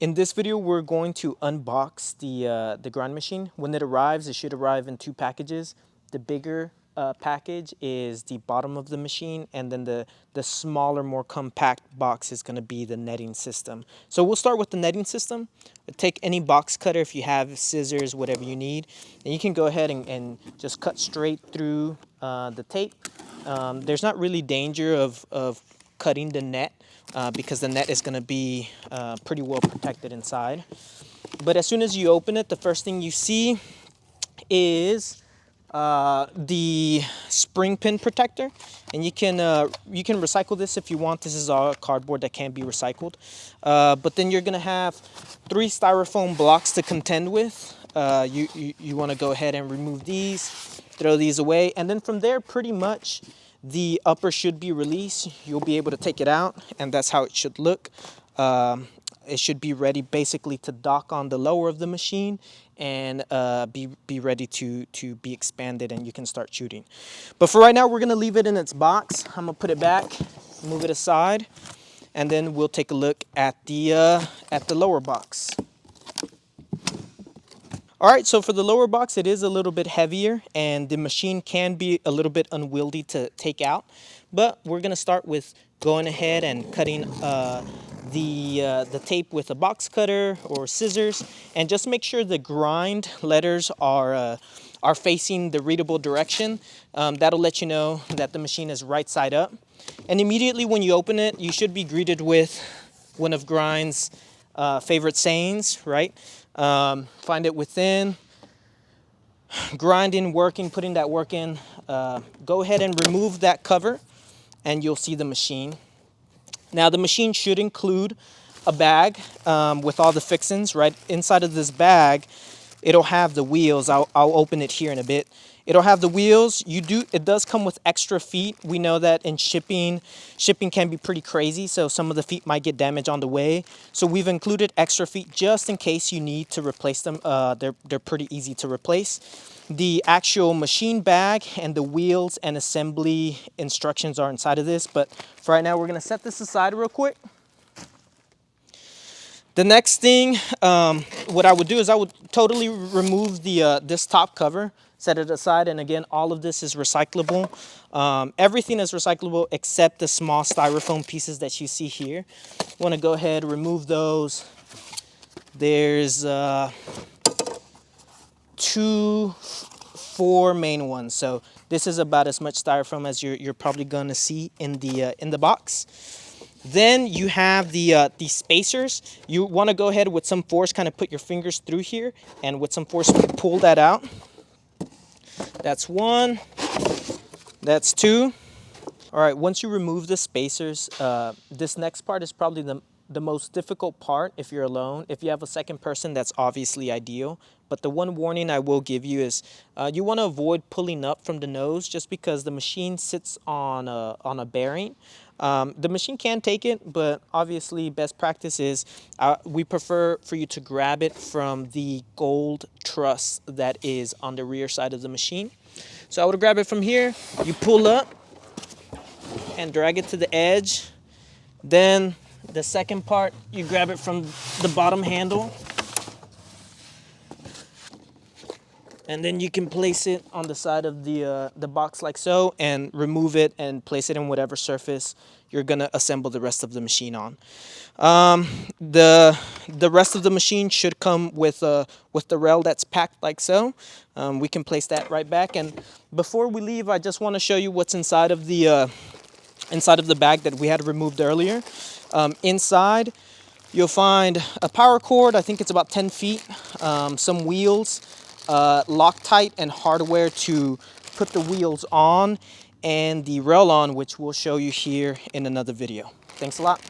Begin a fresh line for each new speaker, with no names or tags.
In this video, we're going to unbox the grind machine. When it arrives, it should arrive in two packages. The bigger package is the bottom of the machine, and then the smaller, more compact box is going to be the netting system. So we'll start with the netting system. Take any box cutter if you have, scissors, whatever you need, and you can go ahead and just cut straight through the tape. There's not really danger of cutting the net because the net is going to be pretty well protected inside. But as soon as you open it, the first thing you see is the spring pin protector, and you can recycle this if you want. This is all cardboard that can be recycled. But then you're going to have 3 styrofoam blocks to contend with. You want to go ahead and remove these, throw these away, and then from there pretty much the upper should be released. You'll be able to take it out, and that's how it should look. It should be ready basically to dock on the lower of the machine and be ready to be expanded, and you can start shooting. But for right now, we're gonna leave it in its box. I'm gonna put it back, move it aside, and then we'll take a look at the lower box. All right, so for the lower box, it is a little bit heavier, and the machine can be a little bit unwieldy to take out. But we're gonna start with going ahead and cutting the tape with a box cutter or scissors, and just make sure the grind letters are facing the readable direction. That'll let you know that the machine is right side up. And immediately when you open it, you should be greeted with one of Grind's favorite sayings, right? Find it within, grinding, working, putting that work in. Go ahead and remove that cover, and you'll see the machine. Now the machine should include a bag with all the fixings. Right inside of this bag, it'll have the wheels. I'll open it here in a bit. It'll have the wheels. It does come with extra feet. We know that in shipping can be pretty crazy, so some of the feet might get damaged on the way. So we've included extra feet just in case you need to replace them. They're pretty easy to replace. The actual machine bag and the wheels and assembly instructions are inside of this, but for right now we're gonna set this aside real quick. The next thing, what I would do is I would totally remove this top cover, set it aside, and again, all of this is recyclable. Everything is recyclable except the small styrofoam pieces that you see here. You want to go ahead, remove those. There's 4 main ones, so this is about as much styrofoam as you're probably gonna see in the box. Then you have the spacers. You want to go ahead with some force, kind of put your fingers through here, and with some force pull that out. That's 1. That's 2. All right, once you remove the spacers, this next part is probably the most difficult part if you're alone. If you have a second person, that's obviously ideal. But the one warning I will give you is you want to avoid pulling up from the nose, just because the machine sits on a bearing. The machine can take it, but obviously best practice is we prefer for you to grab it from the gold truss that is on the rear side of the machine. So I would grab it from here. You pull up and drag it to the edge. Then the second part, you grab it from the bottom handle, and then you can place it on the side of the box like so, and remove it and place it in whatever surface you're gonna assemble the rest of the machine on. The rest of the machine should come with the rail that's packed like so. We can place that right back. And before we leave, I just want to show you what's inside of the bag that we had removed earlier. Inside, you'll find a power cord. I think it's about 10 feet. Some wheels. Loctite and hardware to put the wheels on, and the rail on, which we'll show you here in another video. Thanks a lot.